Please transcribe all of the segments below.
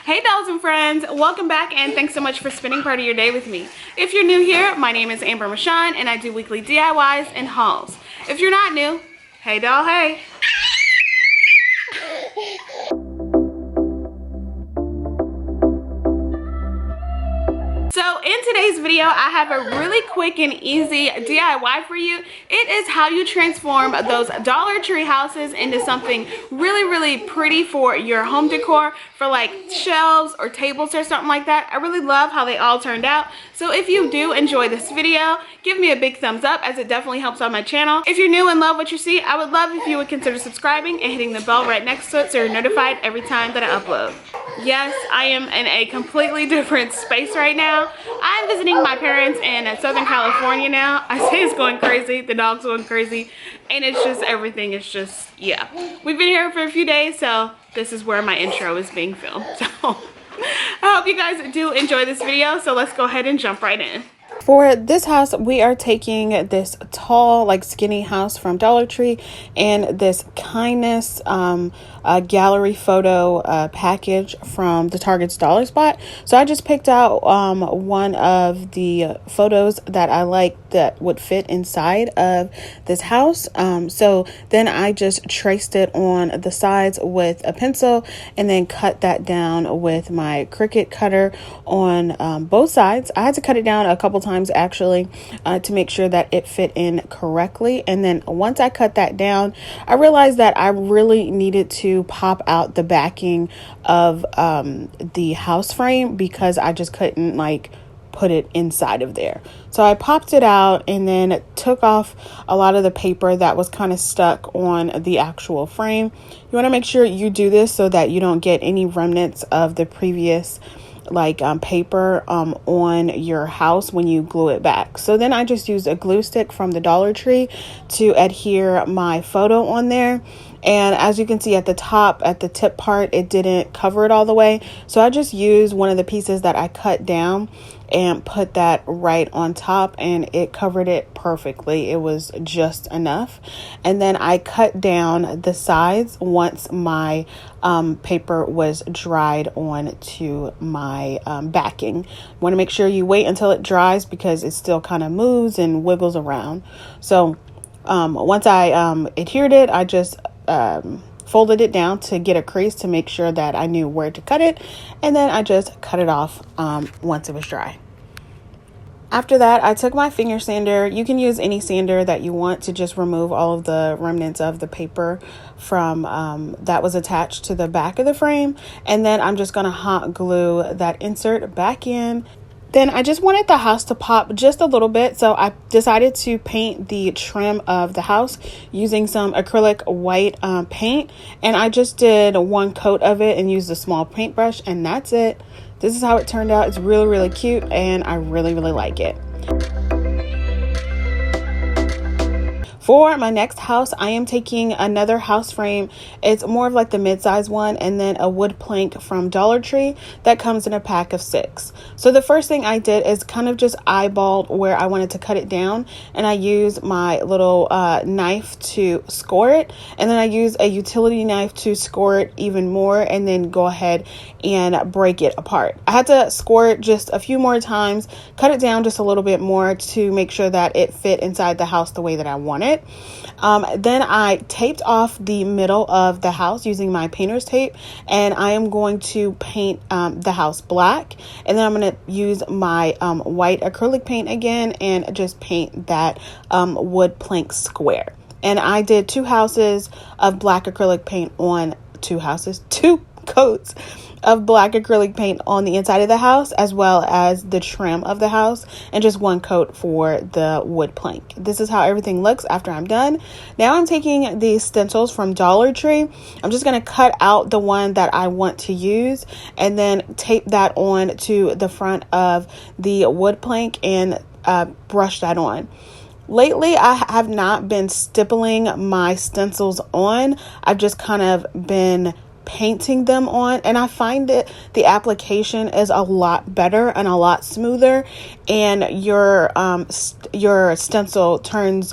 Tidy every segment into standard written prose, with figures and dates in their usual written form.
Hey dolls and friends, welcome back and thanks so much for spending part of your day with me. If you're new here, my name is Amber Michon and I do weekly DIYs and hauls. If you're not new, hey doll, hey. So in today's video, I have a really quick and easy DIY for you. It is how you transform those Dollar Tree houses into something really pretty for your home decor, for like shelves or tables or something like that. I really love how they all turned out. So if you do enjoy this video, give me a big thumbs up as it definitely helps on my channel. If you're new and love what you see, I would love if you would consider subscribing and hitting the bell right next to it so you're notified every time that I upload. Yes, I am in a completely different space right now. I'm visiting my parents in Southern California now. I say it's going crazy, the dog's going crazy, and it's just, everything is just, yeah. We've been here for a few days, so this is where my intro is being filmed. So I hope you guys do enjoy this video, so let's go ahead and jump right in. For this house, we are taking this tall, like skinny house from Dollar Tree and this kindness gallery photo package from the Target's Dollar Spot. So I just picked out one of the photos that I like that would fit inside of this house. So then I just traced it on the sides with a pencil and then cut that down with my Cricut cutter on both sides. I had to cut it down a couple times actually to make sure that it fit in correctly. And then once I cut that down, I realized that I really needed to pop out the backing of the house frame because I just couldn't like put it inside of there. So I popped it out and then took off a lot of the paper that was kind of stuck on the actual frame. You want to make sure you do this so that you don't get any remnants of the previous paper on your house when you glue it back. So then I just used a glue stick from the Dollar Tree to adhere my photo on there. And as you can see at the top, at the tip part, it didn't cover it all the way. So I just used one of the pieces that I cut down and put that right on top and it covered it perfectly. It was just enough. And then I cut down the sides once my paper was dried onto my backing. You want to make sure you wait until it dries because it still kind of moves and wiggles around. So once I adhered it, I just folded it down to get a crease to make sure that I knew where to cut it, and then I just cut it off once it was dry. After that, I took my finger sander. You can use any sander that you want to just remove all of the remnants of the paper from that was attached to the back of the frame, and then I'm just going to hot glue that insert back in. Then I just wanted the house to pop just a little bit, so I decided to paint the trim of the house using some acrylic white paint, and I just did one coat of it and used a small paintbrush, and that's it. This is how it turned out. It's really cute, and I really like it. For my next house, I am taking another house frame. It's more of like the mid-size one, and then a wood plank from Dollar Tree that comes in a pack of 6. So the first thing I did is kind of just eyeballed where I wanted to cut it down, and I used my little knife to score it, and then I used a utility knife to score it even more, and then go ahead and break it apart. I had to score it just a few more times, cut it down just a little bit more to make sure that it fit inside the house the way that I want it. Then I taped off the middle of the house using my painter's tape, and I am going to paint the house black, and then I'm going to use my white acrylic paint again and just paint that wood plank square. And I did 2 houses of black acrylic paint on 2 coats of black acrylic paint on the inside of the house, as well as the trim of the house, and just 1 coat for the wood plank. This is how everything looks after I'm done. Now I'm taking these stencils from Dollar Tree. I'm just going to cut out the one that I want to use and then tape that on to the front of the wood plank and brush that on. Lately, I have not been stippling my stencils on. I've just kind of been painting them on, and I find that the application is a lot better and a lot smoother, and your stencil turns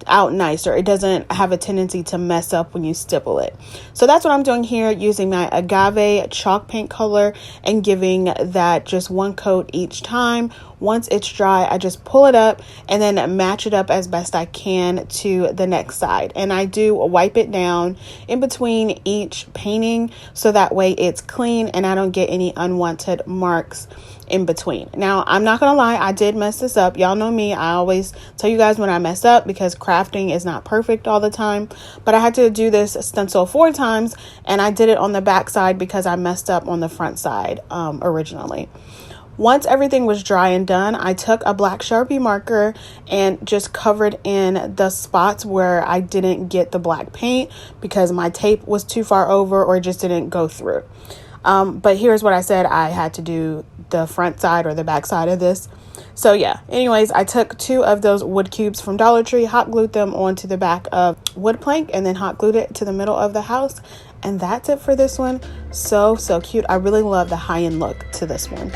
out nicer. It doesn't have a tendency to mess up when you stipple it. So that's what I'm doing here, using my agave chalk paint color and giving that just one coat each time. Once it's dry, I just pull it up and then match it up as best I can to the next side. And I do wipe it down in between each painting so that way it's clean and I don't get any unwanted marks in between. Now, I'm not gonna lie, I did mess this up. Y'all know me, I always tell you guys when I mess up because crafting is not perfect all the time. But I had to do this stencil 4 times and I did it on the back side because I messed up on the front side originally. Once everything was dry and done, I took a black Sharpie marker and just covered in the spots where I didn't get the black paint because my tape was too far over or it just didn't go through. But here's what I said I had to do the front side or the back side of this. So yeah, anyways, I took 2 of those wood cubes from Dollar Tree, hot glued them onto the back of wood plank, and then hot glued it to the middle of the house. And that's it for this one. So cute. I really love the high-end look to this one.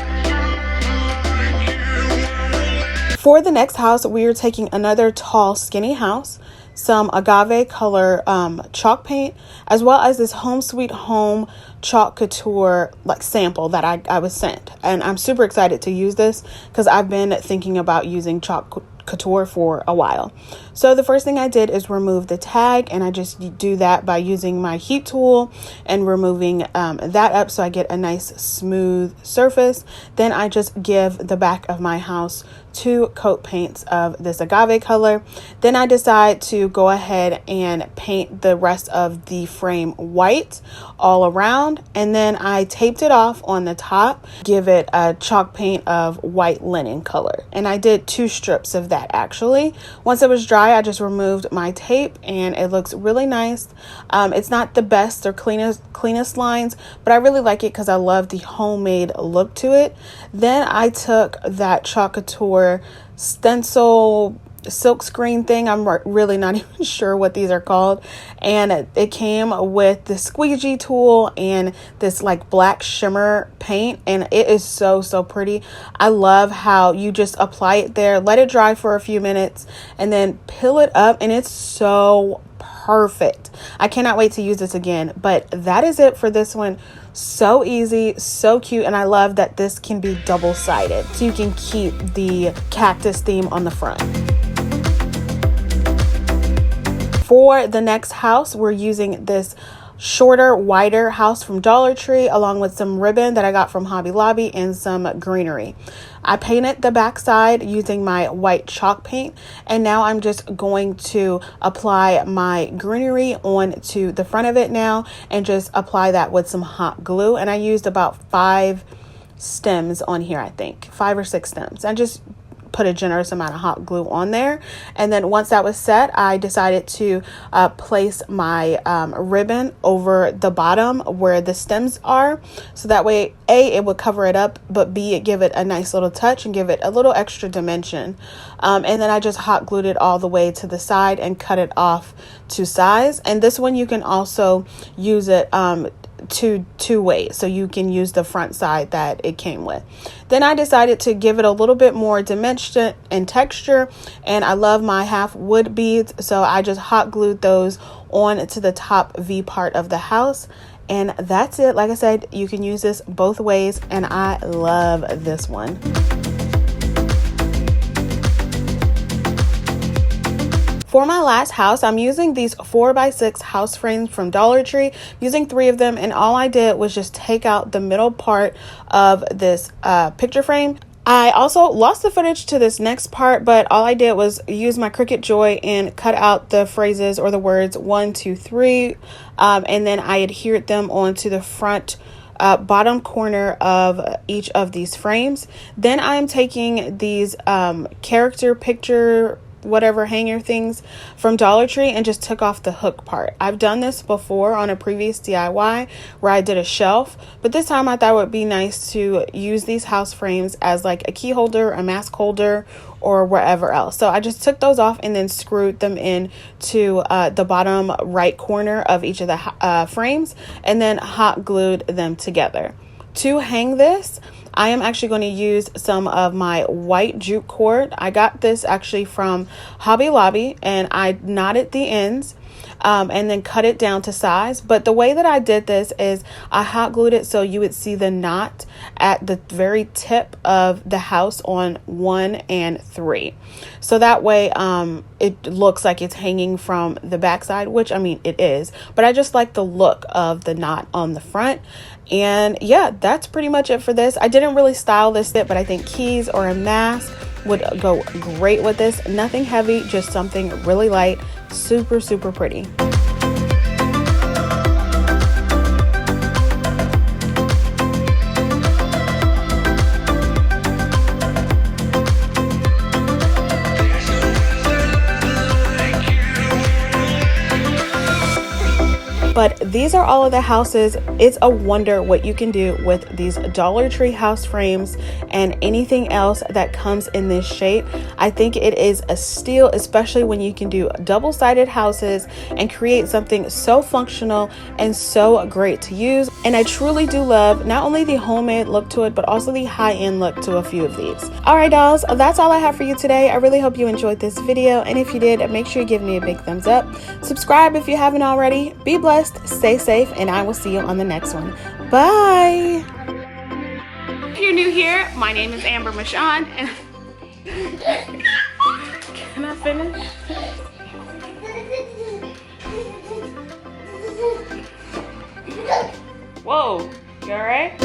For the next house, we are taking another tall, skinny house, some agave color chalk paint, as well as this Home Sweet Home chalk couture like sample that I was sent. And I'm super excited to use this because I've been thinking about using chalk couture for a while. So the first thing I did is remove the tag, and I just do that by using my heat tool and removing that up so I get a nice smooth surface. Then I just give the back of my house 2 coat paints of this agave color. Then I decide to go ahead and paint the rest of the frame white all around, and then I taped it off on the top, give it a chalk paint of white linen color, and I did 2 strips of that actually. Once it was dry, I just removed my tape and it looks really nice. It's not the best or cleanest lines, but I really like it because I love the homemade look to it. Then I took that chalk couture stencil silk screen thing, I'm really not even sure what these are called, and it came with the squeegee tool and this like black shimmer paint, and it is so pretty. I love how you just apply it there, let it dry for a few minutes, and then peel it up, and it's so perfect. I cannot wait to use this again. But that is it for this one. So easy, so cute, and I love that this can be double-sided so you can keep the cactus theme on the front. For the next house, we're using this shorter, wider house from Dollar Tree along with some ribbon that I got from Hobby Lobby and some greenery. I painted the back side using my white chalk paint, and now I'm just going to apply my greenery onto the front of it now and just apply that with some hot glue. And I used about 5 stems on here, I think 5 or 6 stems. I just put a generous amount of hot glue on there, and then once that was set, I decided to place my ribbon over the bottom where the stems are, so that way A, it would cover it up, but B, it give it a nice little touch and give it a little extra dimension. And then I just hot glued it all the way to the side and cut it off to size. And this one you can also use it two ways, so you can use the front side that it came with. Then I decided to give it a little bit more dimension and texture, and I love my half wood beads, so I just hot glued those on to the top V part of the house. And that's it. Like I said, you can use this both ways, and I love this one. For my last house, I'm using these 4x6 house frames from Dollar Tree, using 3 of them, and all I did was just take out the middle part of this picture frame. I also lost the footage to this next part, but all I did was use my Cricut Joy and cut out the phrases or the words 1, 2, 3, and then I adhered them onto the front bottom corner of each of these frames. Then I'm taking these character picture whatever hanger things from Dollar Tree and just took off the hook part. I've done this before on a previous DIY where I did a shelf, but this time I thought it would be nice to use these house frames as like a key holder, a mask holder, or wherever else. So I just took those off and then screwed them in to the bottom right corner of each of the frames, and then hot glued them together. To hang this, I am actually going to use some of my white jute cord. I got this actually from Hobby Lobby, and I knotted the ends and then cut it down to size. But the way that I did this is I hot glued it so you would see the knot at the very tip of the house on 1 and 3. So that way it looks like it's hanging from the backside, which I mean it is, but I just like the look of the knot on the front. And yeah, that's pretty much it for this. I didn't really style this bit, but I think keys or a mask would go great with this. Nothing heavy, just something really light, super pretty. But these are all of the houses. It's a wonder what you can do with these Dollar Tree house frames and anything else that comes in this shape. I think it is a steal, especially when you can do double-sided houses and create something so functional and so great to use. And I truly do love not only the homemade look to it, but also the high-end look to a few of these. All right, dolls, that's all I have for you today. I really hope you enjoyed this video. And if you did, make sure you give me a big thumbs up. Subscribe if you haven't already. Be blessed. Stay safe, and I will see you on the next one. Bye. If you're new here, my name is Amber Michon, and can I finish? Whoa, you all right?